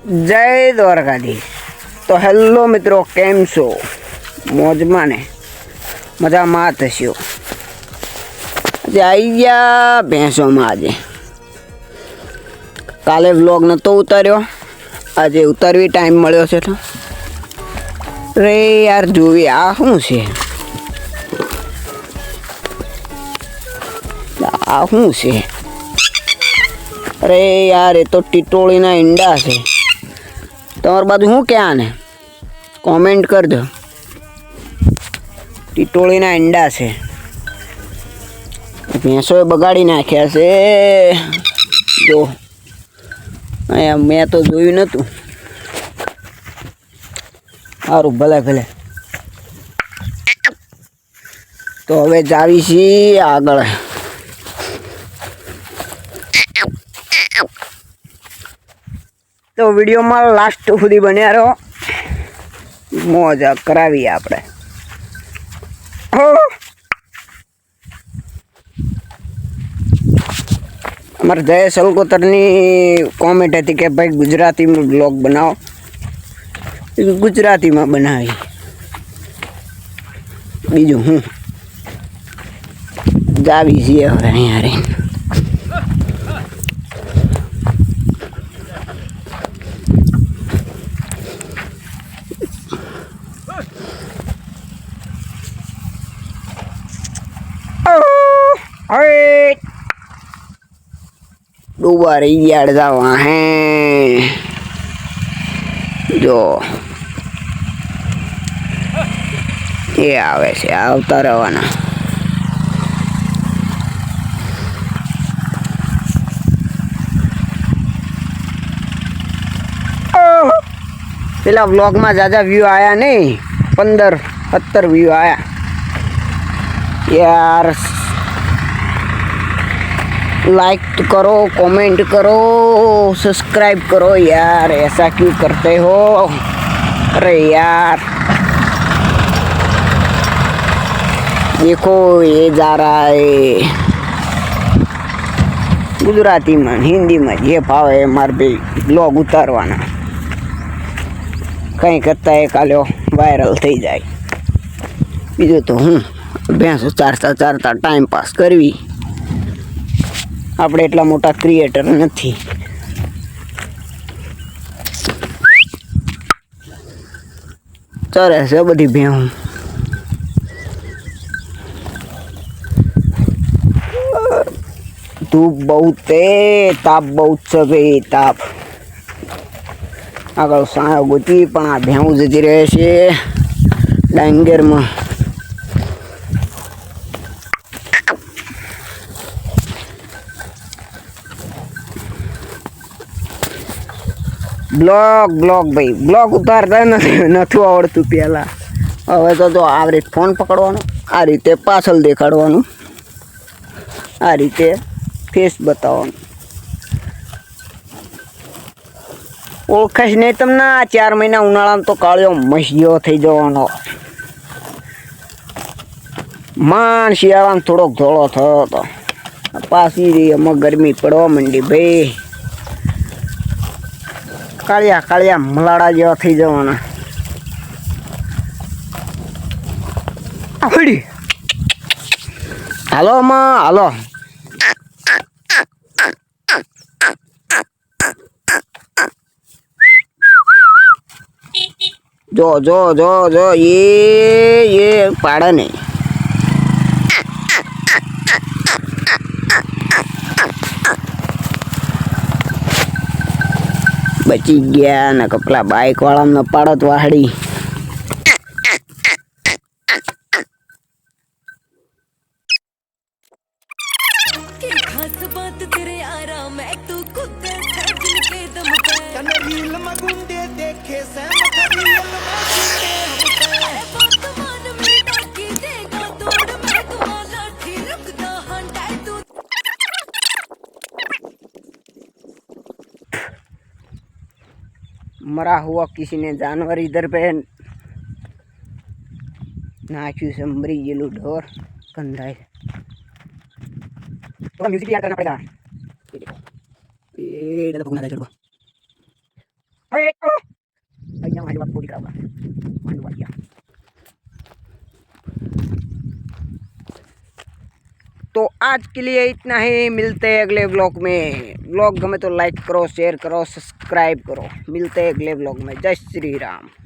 जय द्वारकाधीश। तो हेलो मित्रों, केम छो? मौजमा ने मजा में थशो। आज आई गया भैंसों में। आज काले व्लॉग न तो उतार्यो, आज उतारवी टाइम मळ्यो छे। तो रे यार जोवी आ शुं छे, आ शुं छे? अरे यार ये तो टीटोळी ना ईंडा छे। તમાર બાજુ શું કે આને કોમેન્ટ કરજો। ટીટોળીના ઈંડા છે, ભેંસોએ બગાડી નાખ્યા છે। જો અહીંયા મેં તો જોયું નહોતું। સારું, ભલે ભલે। તો હવે જાવી છીએ આગળ। तो वीडियो में लास्ट सुधी बन्या रहो, मौज करावी आपणे। अमर जय सलकोतरनी कॉमेंट थी कि भाई गुजराती में ब्लॉग बनाओ, गुजराती में बनावी। बीजू हूँ जावी छे हवे अहींया रहीने। दोबारा यार जावा है जो ये आवे से आवता रहवाना। पेला व्लॉग में ज्यादा व्यू आया नहीं, 15-17 व्यू आया यार। लाइक करो, कमेंट करो, सब्सक्राइब करो यार, ऐसा क्यों करते हो? अरे यार देखो ये जा रहा है गुजराती में, हिंदी में, ये भाव है मार भी ब्लॉग उतारवाना। कहीं करता है कालो वायरल थी जाए। बीजू तो हूँ भैंसो चारता टाइम पास करवी। આપણે એટલા મોટા ક્રિએટર નથી। ચરે છે બધી ભેહું। ધૂપ बहुत है, તાપ बहुत છે ભાઈ, તાપ। આગળ સાયો ગોતી પણ આ ભેહું જતી રહે છે ડાંગરમાં। ब्लॉग भाई ब्लॉग उतारता नथु आवड़तुं पहला। हवे तो आ रीते फोन पकड़वानो, आ रीते पाछळ देखाडवानुं, आ रीते फेस बताववानुं। ओळखाश नहीं तमने। 4 महीना उनाळामां तो काळियो मसियो थई जवानो। माण शियाळामां थोड़ोक धोळो थयो तो, पाછી एमां गरमी पड़वा मंडी भाई। कालिया कालिया मलाड़ा जेवा थई जवाना। हालो मां हालो। जो जो जो जो ये पाड़ा नहीं। बची गया ना कपला बाइक वाला न पाड़त वाहड़ी। मरा हुआ किसी ने जानवर इधर पे नाचू से मरी गेलू ढोर कंधाई। तो म्यूजिक याद करना पड़ेगा। ये दादा भूखना था चढ़ो। अरे आज के लिए इतना ही, मिलते हैं अगले ब्लॉग में। ब्लॉग गमे तो लाइक करो, शेयर करो, सब्सक्राइब करो। मिलते हैं अगले ब्लॉग में। जय श्री राम।